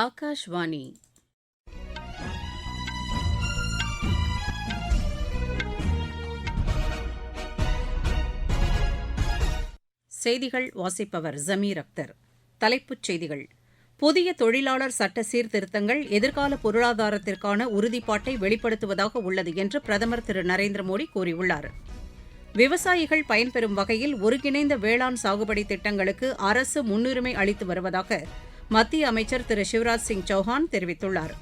ஆகாஷ்வாணி செய்திகள் வாசிப்பவர் ஜமீர் அக்தர். தலைப்புச் செய்திகள்: புதிய தொழிலாளர் சட்ட சீர்திருத்தங்கள் எதிர்கால பொருளாதாரத்திற்கான உறுதிப்பாட்டை வெளிப்படுத்துவதாக உள்ளது என்று பிரதமர் திரு நரேந்திர மோடி கூறியுள்ளார். விவசாயிகள் பயன்பெறும் வகையில் ஒருங்கிணைந்த வேளாண் சாகுபடி திட்டங்களுக்கு அரசு முன்னுரிமை அளித்து வருவதாக மத்திய அமைச்சர் திரு சிவராஜ் சிங் சௌஹான் தெரிவித்துள்ளார்.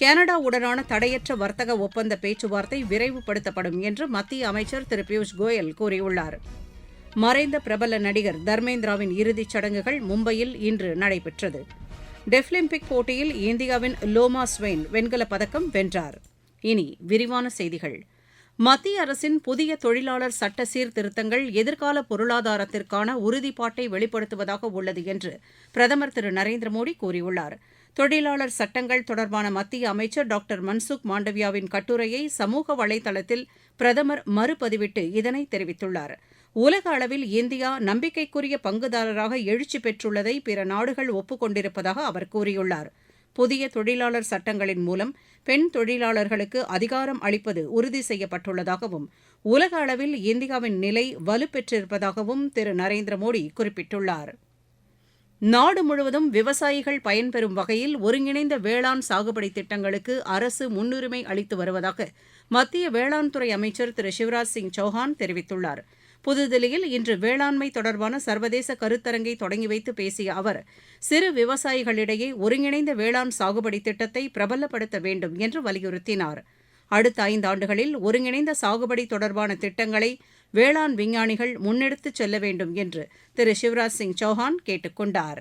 கனடாவுடனான தடையற்ற வர்த்தக ஒப்பந்த பேச்சுவார்த்தை விரைவுபடுத்தப்படும் என்று மத்திய அமைச்சர் திரு பியூஷ் கோயல் கூறியுள்ளார். மறைந்த பிரபல நடிகர் தர்மேந்திராவின் இறுதிச் சடங்குகள் மும்பையில் இன்று நடைபெற்றது. டெஃபிலிம்பிக் போட்டியில் இந்தியாவின் லோமா ஸ்வெயின் வெண்கலப் பதக்கம் வென்றார். இனி விரிவான செய்திகள். மத்திய அரசின் புதிய தொழிலாளர் சட்ட சீர்திருத்தங்கள் எதிர்கால பொருளாதாரத்திற்கான உறுதிப்பாட்டை வெளிப்படுத்துவதாக உள்ளது என்று பிரதமர் திரு நரேந்திர மோடி கூறியுள்ளார். தொழிலாளர் சட்டங்கள் தொடர்பான மத்திய அமைச்சர் டாக்டர் மன்சுக் மாண்டவியாவின் கட்டுரையை சமூக வலைதளத்தில் பிரதமர் மறுபதிவிட்டு இதனை தெரிவித்துள்ளார். உலக அளவில் இந்தியா நம்பிக்கைக்குரிய பங்குதாரராக எழுச்சி பெற்றுள்ளதை பிற நாடுகள் ஒப்புக் கொண்டிருப்பதாக அவர் கூறியுள்ளார். புதிய தொழிலாளர் சட்டங்களின் மூலம் பெண் தொழிலாளர்களுக்கு அதிகாரம் அளிப்பது உறுதி செய்யப்பட்டுள்ளதாகவும் உலக அளவில் இந்தியாவின் நிலை வலுப்பெற்றிருப்பதாகவும் திரு நரேந்திர மோடி குறிப்பிட்டுள்ளார். நாடு முழுவதும் விவசாயிகள் பயன்பெறும் வகையில் ஒருங்கிணைந்த வேளாண் சாகுபடி திட்டங்களுக்கு அரசு முன்னுரிமை அளித்து வருவதாக மத்திய வேளாண் துறை அமைச்சர் திரு சிவராஜ் சிங் சௌஹான் தெரிவித்துள்ளார். புதுதில்லியில் இன்று வேளாண்மை தொடர்பான சர்வதேச கருத்தரங்கை தொடங்கி வைத்து பேசிய அவர், சிறு விவசாயிகளிடையே ஒருங்கிணைந்த வேளாண் சாகுபடி திட்டத்தை பிரபலப்படுத்த வேண்டும் என்று வலியுறுத்தினார். அடுத்த 5 ஆண்டுகளில் ஒருங்கிணைந்த சாகுபடி தொடர்பான திட்டங்களை வேளாண் விஞ்ஞானிகள் முன்னெடுத்துச் செல்ல வேண்டும் என்று திரு சிவராஜ் சிங் சௌஹான் கேட்டுக் கொண்டார்.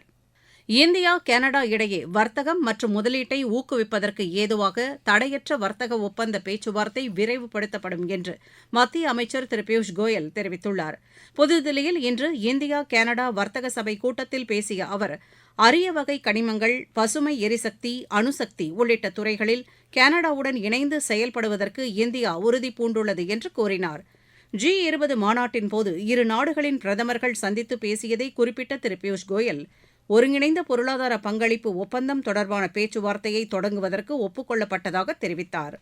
இந்தியா கனடா இடையே வர்த்தகம் மற்றும் முதலீட்டை ஊக்குவிப்பதற்கு ஏதுவாக தடையற்ற வர்த்தக ஒப்பந்த பேச்சுவார்த்தை விரைவுபடுத்தப்படும் என்று மத்திய அமைச்சர் திரு பியூஷ் கோயல் தெரிவித்துள்ளார். புதுதில்லியில் இன்று இந்தியா கனடா வர்த்தக சபை கூட்டத்தில் பேசிய அவர், அரிய வகை கனிமங்கள், பசுமை எரிசக்தி, அணுசக்தி உள்ளிட்ட துறைகளில் கனடாவுடன் இணைந்து செயல்படுவதற்கு இந்தியா உறுதிபூண்டுள்ளது என்று கூறினார். G20 மாநாட்டின்போது இரு நாடுகளின் பிரதமர்கள் சந்தித்து பேசியதை குறிப்பிட்ட திரு பியூஷ் கோயல், ஒருங்கிணைந்த பொருளாதார பங்களிப்பு ஒப்பந்தம் தொடர்பான பேச்சுவார்த்தையை தொடங்குவதற்கு ஒப்புக் கொள்ளப்பட்டதாக தெரிவித்தார்.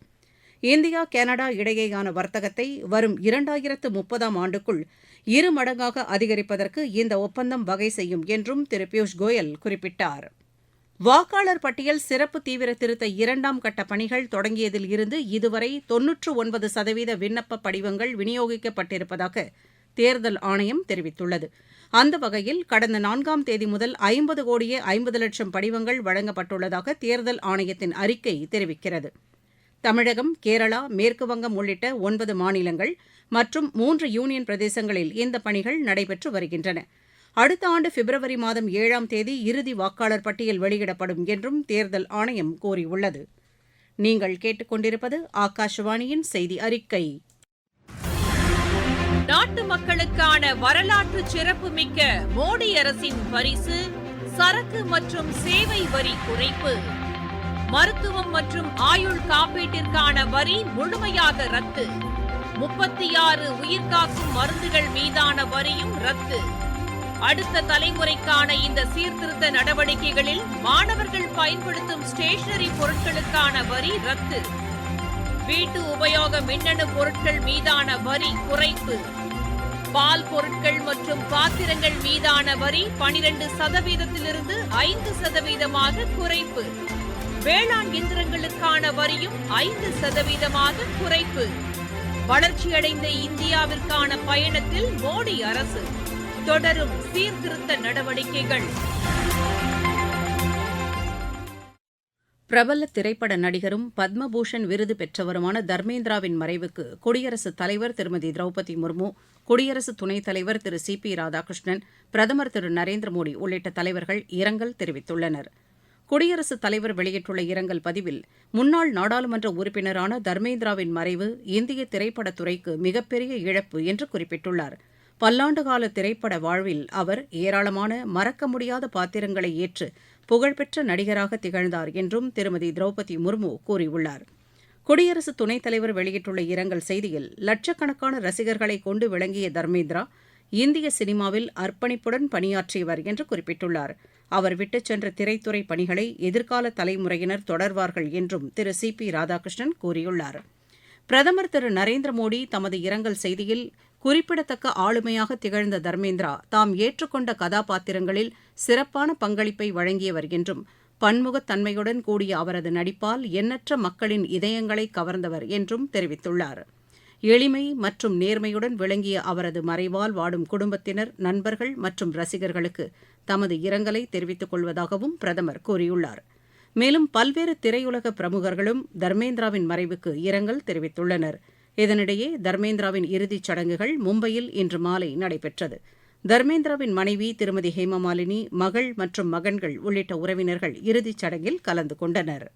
இந்தியா கனடா இடையேயான வர்த்தகத்தை வரும் 2030ஆம் ஆண்டுக்குள் 2 மடங்காக அதிகரிப்பதற்கு இந்த ஒப்பந்தம் வகை செய்யும் என்றும் திரு பியூஷ் கோயல் குறிப்பிட்டார். வாக்காளர் பட்டியல் சிறப்பு தீவிர திருத்த 2ஆம் கட்ட பணிகள் தொடங்கியதில் இருந்து இதுவரை 99% விண்ணப்ப படிவங்கள் விநியோகிக்கப்பட்டிருப்பதாக தேர்தல் ஆணையம் தெரிவித்துள்ளது. அந்த வகையில் கடந்த 4ஆம் தேதி முதல் 50 கோடியே 50 லட்சம் படிவங்கள் வழங்கப்பட்டுள்ளதாக தேர்தல் ஆணையத்தின் அறிக்கை தெரிவிக்கிறது. தமிழகம், கேரளா, மேற்குவங்கம் உள்ளிட்ட 9 மாநிலங்கள் மற்றும் 3 யூனியன் பிரதேசங்களில் இந்த பணிகள் நடைபெற்று வருகின்றன. அடுத்த ஆண்டு பிப்ரவரி மாதம் 7ஆம் தேதி இறுதி வாக்காளர் பட்டியல் வெளியிடப்படும் என்றும் தேர்தல் ஆணையம் கூறியுள்ளது. நீங்கள் கேட்டுக்கொண்டிருப்பது ஆகாஷவாணியின் செய்தி அறிக்கை. நாட்டு மக்களுக்கான வரலாற்று சிறப்புமிக்க மோடி அரசின் பரிசு சரக்கு மற்றும் சேவை வரி குறைப்பு. மருத்துவம் மற்றும் ஆயுள் காப்பீட்டிற்கான வரி முழுமையாக ரத்து. 36 உயிர்காக்கும் மருந்துகள் மீதான வரியும் ரத்து. அடுத்த தலைமுறைக்கான இந்த சீர்திருத்த நடவடிக்கைகளில் மாணவர்கள் பயன்படுத்தும் ஸ்டேஷனரி பொருட்களுக்கான வரி ரத்து. வீட்டு உபயோக மின்னணு பொருட்கள் மீதான வரி குறைப்பு. பால் பொருட்கள் மற்றும் பாத்திரங்கள் மீதான வரி 12%-இருந்து 5% குறைப்பு. வேளாண் இயந்திரங்களுக்கான வரியும் 5% குறைப்பு. வளர்ச்சியடைந்த இந்தியாவிற்கான பயணத்தில் மோடி அரசு தொடரும் சீர்திருத்த நடவடிக்கைகள். பிரபல திரைப்பட நடிகரும் பத்மபூஷன் விருது பெற்றவருமான தர்மேந்திராவின் மறைவுக்கு குடியரசுத் தலைவர் திருமதி திரௌபதி முர்மு, குடியரசு துணைத் தலைவர் திரு சி.பி. ராதாகிருஷ்ணன், பிரதமர் திரு நரேந்திர மோடி உள்ளிட்ட தலைவர்கள் இரங்கல் தெரிவித்துள்ளனர். குடியரசுத் தலைவர் வெளியிட்டுள்ள இரங்கல் பதிவில், முன்னாள் நாடாளுமன்ற உறுப்பினரான தர்மேந்திராவின் மறைவு இந்திய திரைப்படத்துறைக்கு மிகப்பெரிய இழப்பு என்று குறிப்பிட்டுள்ளார். பல்லாண்டுகால திரைப்பட வாழ்வில் அவர் ஏராளமான மறக்க முடியாத பாத்திரங்களை ஏற்று புகழ்பெற்ற நடிகராக திகழ்ந்தார் என்றும் திருமதி திரௌபதி முர்மு கூறியுள்ளார். குடியரசு துணைத் தலைவர் வெளியிட்டுள்ள இரங்கல் செய்தியில், லட்சக்கணக்கான ரசிகர்களை கொண்டு விளங்கிய தர்மேந்திரா இந்திய சினிமாவில் அர்ப்பணிப்புடன் பணியாற்றியவர் என்று குறிப்பிட்டுள்ளார். அவர் விட்டுச் சென்ற திரைத்துறை பணிகளை எதிர்கால தலைமுறையினர் தொடர்வார்கள் என்றும் திரு சி பி ராதாகிருஷ்ணன் கூறியுள்ளார். பிரதமர் திரு நரேந்திர மோடி தமது இரங்கல் செய்தியில் குறிப்பிடத்தக்க ஆளுமையாக திகழ்ந்த தர்மேந்திரா தாம் ஏற்றுக்கொண்ட கதாபாத்திரங்களில் சிறப்பான பங்களிப்பை வழங்கியவர் என்றும் பன்முகத்தன்மையுடன் கூடிய அவரது நடிப்பால் எண்ணற்ற மக்களின் இதயங்களை கவர்ந்தவர் என்றும் தெரிவித்துள்ளார். எளிமை மற்றும் நேர்மையுடன் விளங்கிய அவரது மறைவால் வாடும் குடும்பத்தினர், நண்பர்கள் மற்றும் ரசிகர்களுக்கு தமது இரங்கலை தெரிவித்துக் கொள்வதாகவும் பிரதமர் கூறியுள்ளார். மேலும் பல்வேறு திரையுலக பிரமுகர்களும் தர்மேந்திராவின் மறைவுக்கு இரங்கல் தெரிவித்துள்ளனர். இதனிடையே தர்மேந்திராவின் இறுதிச் சடங்குகள் மும்பையில் இன்று மாலை நடைபெற்றது. தர்மேந்திராவின் மனைவி திருமதி ஹேமமாலினி, மகள் மற்றும் மகன்கள் உள்ளிட்ட உறவினர்கள் இறுதிச் சடங்கில் கலந்து கொண்டனர்.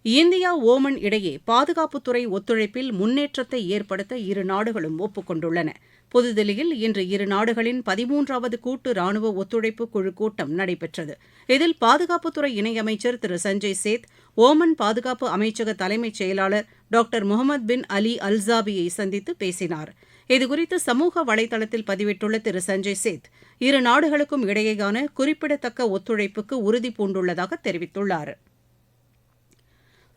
இந்தியா ஓமன் இடையே பாதுகாப்புத்துறை ஒத்துழைப்பில் முன்னேற்றத்தை ஏற்படுத்த இரு நாடுகளும் ஒப்புக் கொண்டுள்ளன. புதுதில்லியில் இன்று இரு நாடுகளின் 13வது கூட்டு ராணுவ ஒத்துழைப்பு குழு கூட்டம் நடைபெற்றது. இதில் பாதுகாப்புத்துறை இணையமைச்சர் திரு சஞ்சய் சேத், ஓமன் பாதுகாப்பு அமைச்சக தலைமைச் செயலாளர் டாக்டர் முகமது பின் அலி அல்சாபியை சந்தித்து பேசினார். இதுகுறித்து சமூக வலைதளத்தில் பதிவிட்டுள்ள திரு சஞ்சய் சேத், இரு நாடுகளுக்கும் இடையேயான குறிப்பிடத்தக்க ஒத்துழைப்புக்கு உறுதி பூண்டுள்ளதாக தெரிவித்துள்ளார்.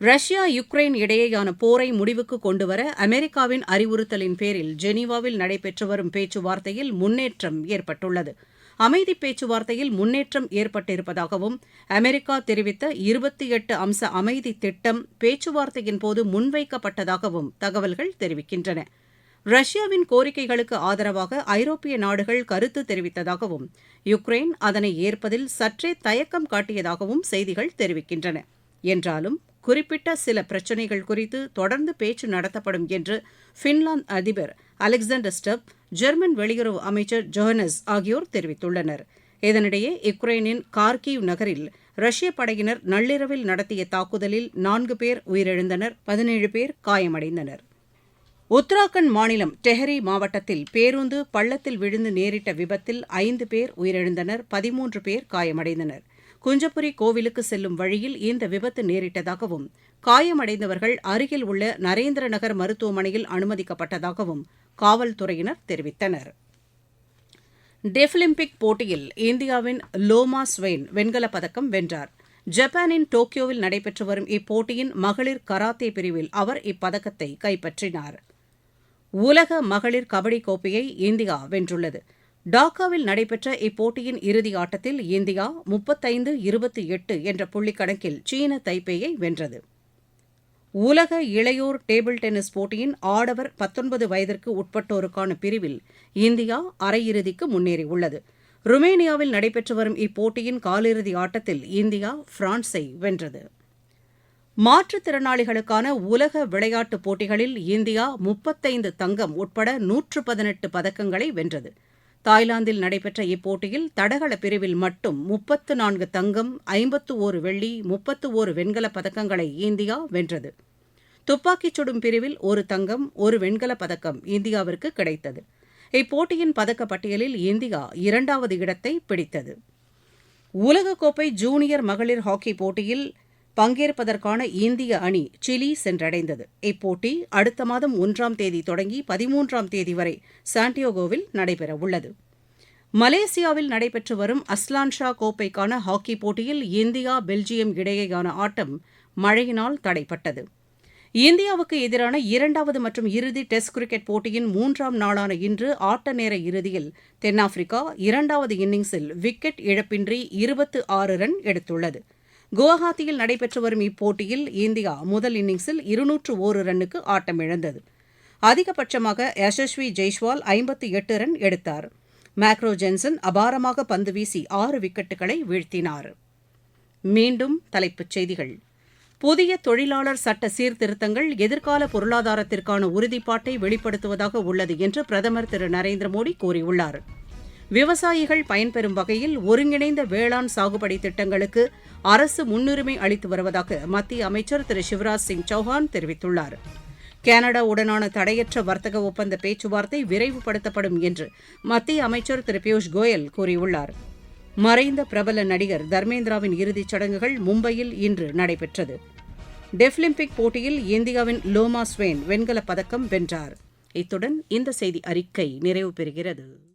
ரஷ்யா யுக்ரைன் இடையேயான போரை முடிவுக்கு கொண்டுவர அமெரிக்காவின் அறிவுறுத்தலின் பேரில் ஜெனீவாவில் நடைபெற்று வரும் பேச்சுவார்த்தையில் முன்னேற்றம் ஏற்பட்டுள்ளது. அமைதி பேச்சுவார்த்தையில் முன்னேற்றம் ஏற்பட்டிருப்பதாகவும் அமெரிக்கா தெரிவித்த 28 அம்ச அமைதி திட்டம் பேச்சுவார்த்தையின் போது முன்வைக்கப்பட்டதாகவும் தகவல்கள் தெரிவிக்கின்றன. ரஷ்யாவின் கோரிக்கைகளுக்கு ஆதரவாக ஐரோப்பிய நாடுகள் கருத்து தெரிவித்ததாகவும் யுக்ரைன் அதனை ஏற்பதில் சற்றே தயக்கம் காட்டியதாகவும் செய்திகள் தெரிவிக்கின்றன. என்றாலும் குறிப்பிட்ட சில பிரச்சினைகள் குறித்து தொடர்ந்து பேச்சு நடத்தப்படும் என்று பின்லாந்து அதிபர் அலெக்சாண்டர் ஸ்டப், ஜெர்மன் வெளியுறவு அமைச்சர் ஜோஹனஸ் ஆகியோர் தெரிவித்துள்ளனர். இதனிடையே யுக்ரைனின் கார்கிவ் நகரில் ரஷ்ய படையினர் நள்ளிரவில் நடத்திய தாக்குதலில் 4 பேர் உயிரிழந்தனர், 17 பேர் காயமடைந்தனர். உத்தராகண்ட் மாநிலம் டெஹரி மாவட்டத்தில் பேருந்து பள்ளத்தில் விழுந்து நேரிட்ட விபத்தில் 5 பேர் உயிரிழந்தனர், 13 பேர் காயமடைந்தனர். குஞ்சபுரி கோவிலுக்கு செல்லும் வழியில் இந்த விபத்து நேரிட்டதாகவும் காயமடைந்தவர்கள் அருகில் உள்ள நரேந்திர நகர் மருத்துவமனையில் அனுமதிக்கப்பட்டதாகவும் காவல்துறையினர் தெரிவித்தனர். டெஃபிலிம்பிக் போட்டியில் இந்தியாவின் லோமா ஸ்வெயின் வெண்கலப் பதக்கம் வென்றார். ஜப்பானின் டோக்கியோவில் நடைபெற்று வரும் இப்போட்டியின் மகளிர் கராத்தே பிரிவில் அவர் இப்பதக்கத்தை கைப்பற்றினார். உலக மகளிர் கபடி கோப்பையை இந்தியா வென்றுள்ளது. டாக்காவில் நடைபெற்ற இப்போட்டியின் இறுதி ஆட்டத்தில் இந்தியா 35-28 என்ற புள்ளிக்கணக்கில் சீன தைப்பேயை வென்றது. உலக இளையோர் டேபிள் டென்னிஸ் போட்டியின் ஆடவர் 19 வயதிற்கு உட்பட்டோருக்கான பிரிவில் இந்தியா அரையிறுதிக்கு முன்னேறியுள்ளது. ருமேனியாவில் நடைபெற்று வரும் இப்போட்டியின் காலிறுதி ஆட்டத்தில் இந்தியா பிரான்ஸை வென்றது. மாற்றுத்திறனாளிகளுக்கான உலக விளையாட்டுப் போட்டிகளில் இந்தியா 35 தங்கம் உட்பட 118 பதக்கங்களை வென்றது. தாய்லாந்தில் நடைபெற்ற இப்போட்டியில் தடகள பிரிவில் மட்டும் 34 தங்கம், 51 வெள்ளி, 31 வெண்கலப் பதக்கங்களை இந்தியா வென்றது. துப்பாக்கிச் சுடும் பிரிவில் 1 தங்கம், 1 வெண்கலப் பதக்கம் இந்தியாவிற்கு கிடைத்தது. இப்போட்டியின் பதக்கப் பட்டியலில் இந்தியா 2வது இடத்தை பிடித்தது. உலகக்கோப்பை ஜூனியர் மகளிர் ஹாக்கி போட்டியில் பங்கேற்பதற்கான இந்திய அணி சிலி சென்றடைந்தது. இப்போட்டி அடுத்த மாதம் 1ஆம் தேதி தொடங்கி 13ஆம் தேதி வரை சாண்டியாகோவில் நடைபெறவுள்ளது. மலேசியாவில் நடைபெற்று வரும் அஸ்லான் ஷா கோப்பைக்கான ஹாக்கி போட்டியில் இந்தியா பெல்ஜியம் இடையேயான ஆட்டம் மழையினால் தடைப்பட்டது. இந்தியாவுக்கு எதிரான 2வது மற்றும் இறுதி டெஸ்ட் கிரிக்கெட் போட்டியின் 3ஆம் நாளான இன்று ஆட்ட நேர இறுதியில் தென்னாப்பிரிக்கா 2வது இன்னிங்ஸில் விக்கெட் இழப்பின்றி 26 ரன் எடுத்துள்ளது. குவஹாத்தியில் நடைபெற்று வரும் இப்போட்டியில் இந்தியா முதல் இன்னிங்ஸில் 201 ரன்னுக்கு ஆட்டமிழந்தது. அதிகபட்சமாக யசஸ்வி ஜெய்ஸ்வால் 58 ரன் எடுத்தார். மேக்ரோ ஜென்சன் அபாரமாக பந்து வீசி 6 விக்கெட்டுகளை வீழ்த்தினார். மீண்டும் தலைப்புச் செய்திகள். புதிய தொழிலாளர் சட்ட சீர்திருத்தங்கள் எதிர்கால பொருளாதாரத்திற்கான உறுதிப்பாட்டை வெளிப்படுத்துவதாக உள்ளது என்று பிரதமர் திரு நரேந்திர மோடி கூறியுள்ளார். விவசாயிகள் பயன்பெறும் வகையில் ஒருங்கிணைந்த வேளாண் சாகுபடி திட்டங்களுக்கு அரசு முன்னுரிமை அளித்து வருவதாக மத்திய அமைச்சர் திரு சிவராஜ் சிங் சௌஹான் தெரிவித்துள்ளார். கனடாவுடனான தடையற்ற வர்த்தக ஒப்பந்த பேச்சுவார்த்தை விரைவுபடுத்தப்படும் என்று மத்திய அமைச்சர் திரு பியூஷ் கோயல் கூறியுள்ளார். மறைந்த பிரபல நடிகர் தர்மேந்திராவின் இறுதிச் சடங்குகள் மும்பையில் இன்று நடைபெற்றது. டெஃபிலிம்பிக் போட்டியில் இந்தியாவின் லோமா ஸ்வெயின் வெண்கலப் பதக்கம் வென்றார். இத்துடன் இந்த செய்தி அறிக்கை நிறைவு பெறுகிறது.